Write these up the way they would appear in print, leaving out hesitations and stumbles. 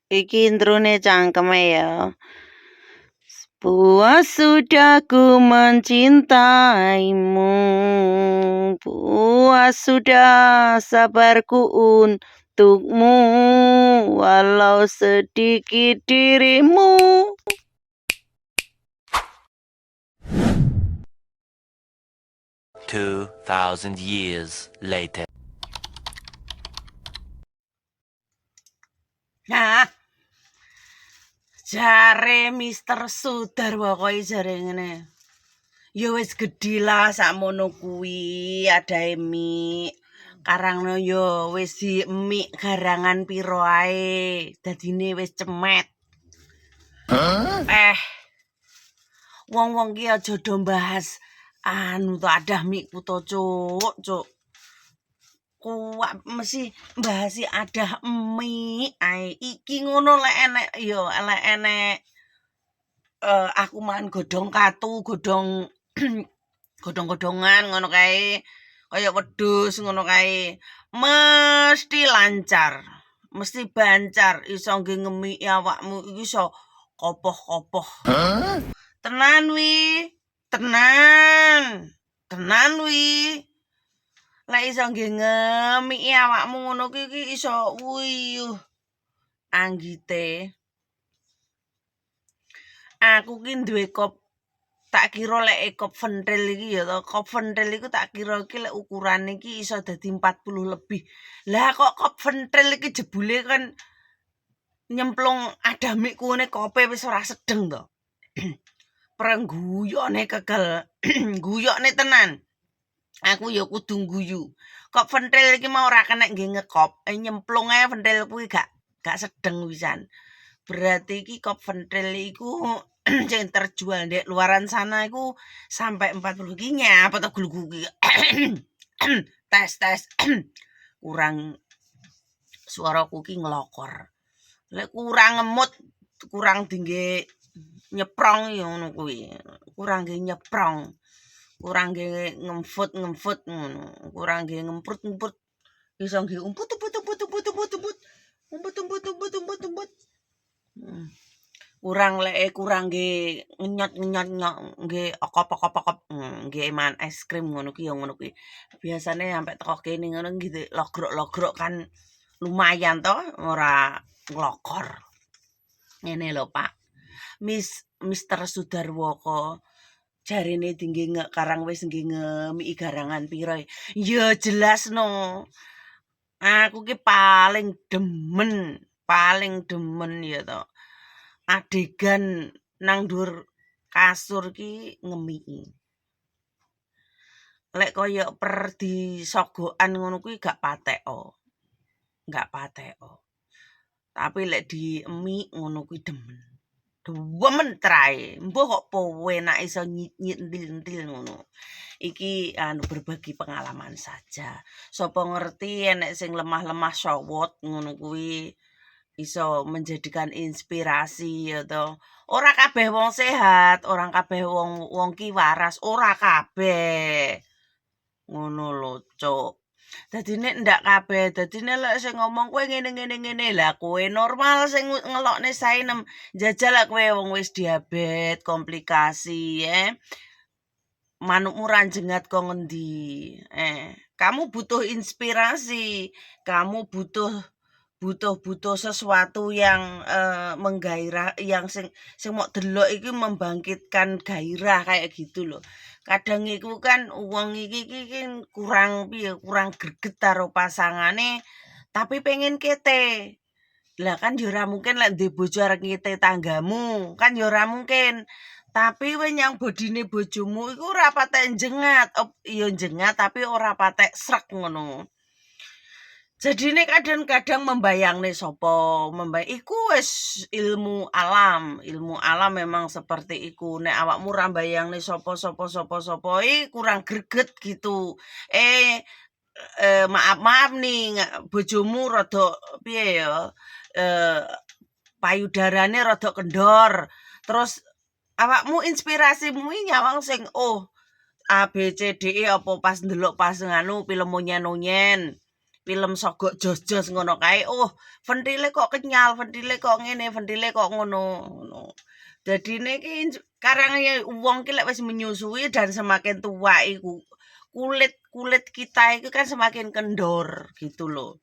Iki introne cangkeme ya. Puas sudah ku mencintaimu, puas sudah sabarku untukmu, walau sedikit dirimu. 2,000 years later. Nah, jare Mister Sudar pokoke jare ngene. Ya wis gedhi lah sakmono kuwi, adahe mik. Karangno ya wis diemik garangan piro ae. Dadine wis cemet. Wong-wong ki aja do bahas anu to adah mikku to, Cuk. Kuwak mesti bahasi adah mik ae. Iki ngono lek enek ya lek enek aku mangan godhong katu, godhong godhong-godhongan ngono kae. Kaya wedhus ngono kae. Mesti lancar. Mesti bancar iso nggih ngemiki awakmu iki iso kopoh-kopoh. Tenan wi. Tenan wi. Lek iso nggih ngemiki awakmu ngono ki iso wuyuh anggite. Aku ki duwe kop tak kira lek kop ventril iki ya to, kop ventril iku tak kira iki lek ukurane iki iso dadi 40 lebih. Lah kok kop ventril iki jebule kan nyemplung adah mikku ngene kope wis ora sedeng to. Prengguyone kegel. Guyone tenan. Aku ya kudu guyu. Kok ventril iki mau ora kena nggih ngekop, nyemplung ae ventril kuwi gak sedeng pisan. Berarti iki kop ventril iku sing terjual di luaran sana iku sampai 40 ki nyapa to glugu ki. Tes. Kurang suaraku ki ngelokor. Lek kurang ngemut, kurang dingge nyeprong ya ngono kuwi. Kurang nggih nyeprong. Kurang nggih ngemfut ngono. Kurang nggih ngemprut. Iso nggih umput. Kurang lek kurang nggih nyot nggih okop nggih man es krim ngono ki ya ngono kuwi. Biasane sampe teko kene ngono nggih logrok-logrok kan lumayan to ora nglokor. Ngene lho Pak. Mister Sudarwoko jarine tinggi karang wis nggih ngemiki garangan piro. Ya jelas no. Aku ki paling demen ya to. Adegan nang dhuwur kasur ki ngemiki. Lek kaya disogokan ngono kuwi gak pateko. Tapi lek diemik ngono kuwi demen. Demen trae. Mbah kok penak iso nyit-nyit ngono. Iki berbagi pengalaman saja. Sapa ngerti enek sing lemah-lemah syawot ngono kuwi iso menjadikan inspirasi ya to. Ora kabeh wong sehat, orang kabeh wong ki waras, ora kabeh. Ngono lho, Cuk. Dadine ndak kabeh, dadine lek sing ngomong kowe ngene lah kowe normal sing ngelokne sainem. Jajal lek kowe wong wis diabetes, komplikasi manukmu ranjengat kok ngendi. Kamu butuh inspirasi, kamu butuh sesuatu yang menggairah yang sing mau delok iki membangkitkan gairah kayak gitu loh. Kadang iku kan wong iki kurang greget karo pasangane tapi pengen kete. Lah kan ya ora mungkin lek duwe bojo arek ngete tanggamu, kan ya ora mungkin. Tapi kowe nyang bodine bojomu iku ora patek jengat, ya jengat tapi ora patek srek ngono. Jadine kadang-kadang membayangne sapa, iku wis ilmu alam memang seperti iku. Nek awakmu ra mbayangne sapa kurang greget gitu. Maaf nih bojomu rada piye ya payudarane rada kendor. Terus awakmu inspirasimu nyawang sing A B C D E apa pas ndelok pas nganu film Monyen film sogok jos-jos ngono kae. Oh, ventile kok kenyal, ventile kok ngene, ventile kok ngono. Dadine ki karange wong ki lek wis menyusui dan semakin tua iku kulit kita itu kan semakin kendor gitu loh.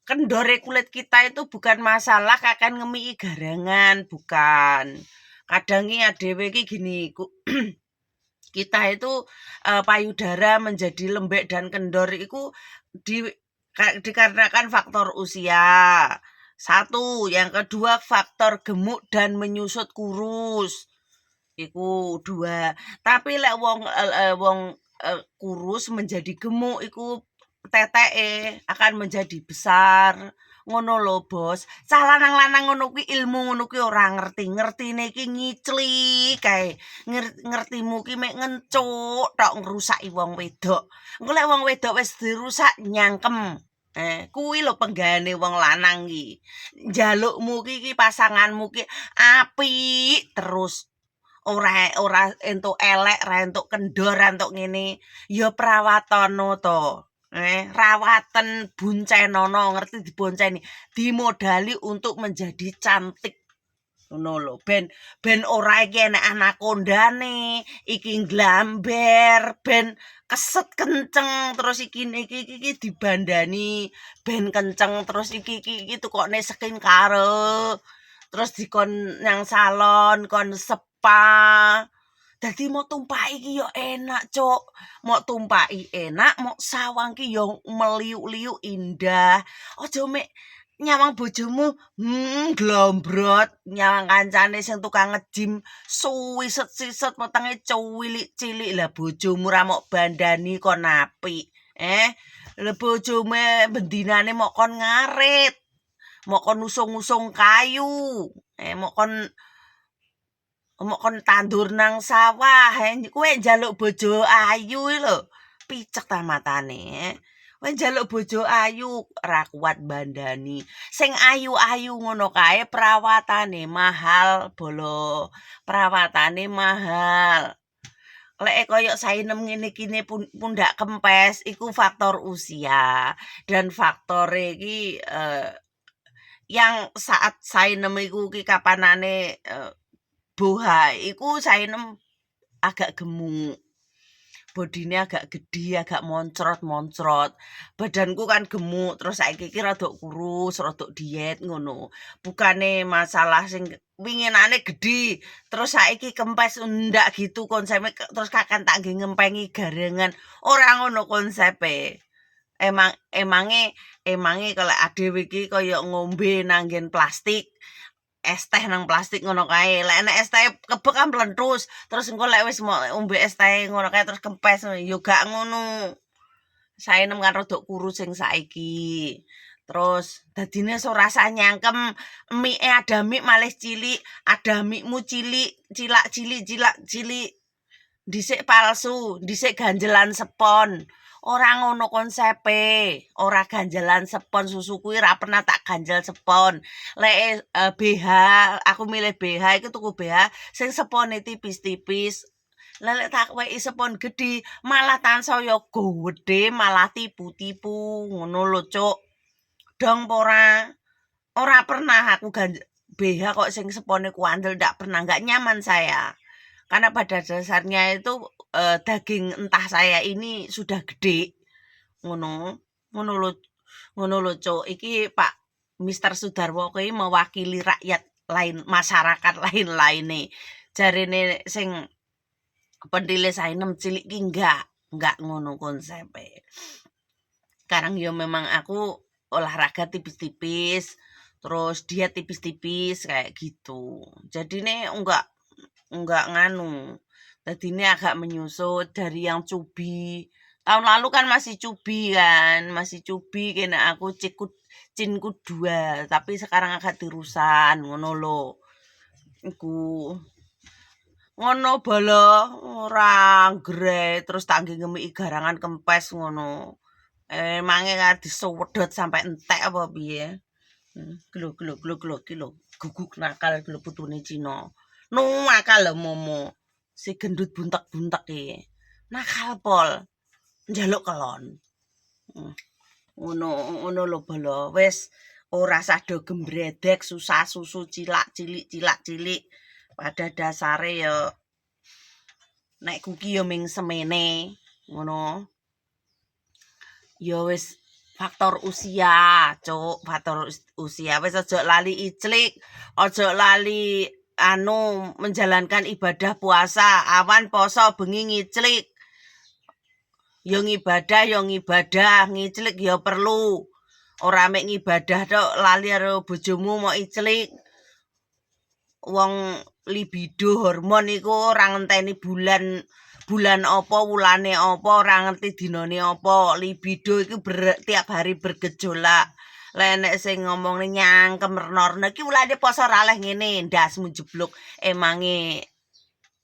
Kendore kulit kita itu bukan masalah akan ngemii garangan, bukan. Kadang ki adewe ki gini, kita itu payudara menjadi lembek dan kendor itu dikarenakan faktor usia. Satu, yang kedua faktor gemuk dan menyusut kurus. Iku dua. Tapi lek wong kurus menjadi gemuk iku teteke akan menjadi besar. Ngono lho, Bos. Cah lanang-lanang ngono kuwi ilmu ngono kuwi ora ngerti. Ngertine iki ngicli kae. Ngertimu ki mek ngencuk tok ngrusaki wong wedok. Engko lek wong wedok wis dirusak nyangkem. Kuwi lho penggane wong lanang ki. Njalukmu ki pasanganmu ki apik terus. Ora entuk elek, ora entuk kendor, ora entuk ngene. Ya prawatana to. Rawatan buncenono, ngerti dibonceni, dimodali untuk menjadi cantik. Ngono lho, ben ora iki enek anakondane, iki nglamber, ben keset kenceng terus iki dibandani ben kenceng terus iki tukokne skin care. Terus dikon nang salon, kon spa. Dadi mau tumpaki ki yo enak, Cuk. Mau tumpaki enak, mau sawang ki yo meliuk-liuk indah. Aja mek nyawang bojomu glombrot, nyawang kancane sing tukang ngejim suwiset-siset wetenge cuwilik-cilik. Lah bojomu ra mok bandani kon apik. Lah bojomu bendinane mok kon ngarit. Mok kon usung-usung kayu. Mok kon tandur nang sawah. Kowe njaluk bojo ayu lho. Picek ta matane. Kowe njaluk bojo ayu ra kuat bandani. Sing ayu-ayu ngono kae perawatane mahal, bolo. Perawatane mahal. Lek koyo Sainem ngene kene pundak kempes iku faktor usia dan faktor iki yang saat Sainem iku ki kapanane boha iku Sainem agak gemuk. Bodine agak gede, agak moncrot-moncrot. Badanku kan gemuk, terus saiki iki rada kurus, rada diet ngono. Bukane masalah sing winginane gede, terus saiki kempes ndak gitu konsepnya, terus kakan tak nggih ngempengi garangan. Ora ngono konsepe. Emange kalau adewe iki kaya ngombe nanggen plastik. Es teh nang plastik ngono kae. Lek enek es teh kebek kan mlentus. Terus engko lek wis mau ombe es teh ngono kae terus kempes yo gak ngono. Sainem kan rada kurus sing saiki. Terus dadine ora rasa nyangkem, mie ada mie malih cilik, ada mie-mu cilik, cilak cilik. Dhisik palsu, dhisik ganjelan sepon. Ora ngono konsepe. Ora ganjelan sepon, susu kuwi ra pernah tak ganjel sepon. Lek BH, aku milih BH iku tuku BH sing sepone tipis-tipis. Lek tak weki sepon gedhi, malah tansaya gowedhe, malah tipu-tipu ngono lho, Cuk. Dong apa ora? Ora pernah aku BH kok sing sepone kuandel, ndak pernah, nggak nyaman saya. Karena pada dasarnya itu daging entah saya ini sudah gede. Ngono lho Cuk. Iki Pak Mister Sudarwo kuwi mewakili rakyat lain, masyarakat lain-laine. Jarine sing pendile Sainem cilik ki enggak ngono konsepe. Sekarang ya memang aku olahraga tipis-tipis, terus diet tipis-tipis kayak gitu. Jadine enggak nganu. Dadine agak menyusut dari yang cubi. Tahun lalu kan masih cubi kena aku cinku 2, tapi sekarang agak tirusan ngono lho. Iku ngono bala ora gre terus tak ngemiki garangan kempes ngono. Emange kan disuwedot sampai entek apa piye. Glo ki lho. Guguk nakal lho putune Cina. Nakal lho momo. Si gendut buntek-buntek iki. Nakal pol. Njaluk kelon. Ngono lho bolo. Wis ora sado gembredek susah susu cilak-cilik. Pada dasare ya nek kuki ya ming semene ngono. Ya wis faktor usia, Cuk, faktor usia. Wis aja lali iclik, aja lali menjalankan ibadah puasa, awan poso bengi ngiclik. Ya ngibadah, ngiclik ya perlu. Ora mek ngibadah tok lali karo bojomu mau iclik. Wong libido hormon iku ora ngenteni bulan apa wulane apa ora ngerti dinane apa. Libido iku tiap hari bergejolak. Lah nek sing ngomong nyangkem renorno iki wulane poso ora leh ngene ndasmu jeblok emange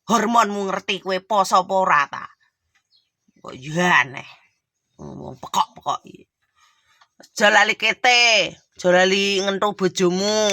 hormonmu ngerti kowe poso apa ora ta. Kok ya aneh. Ngomong pekok-pekok iki. Aja lali kete, aja lali ngentu bojomu.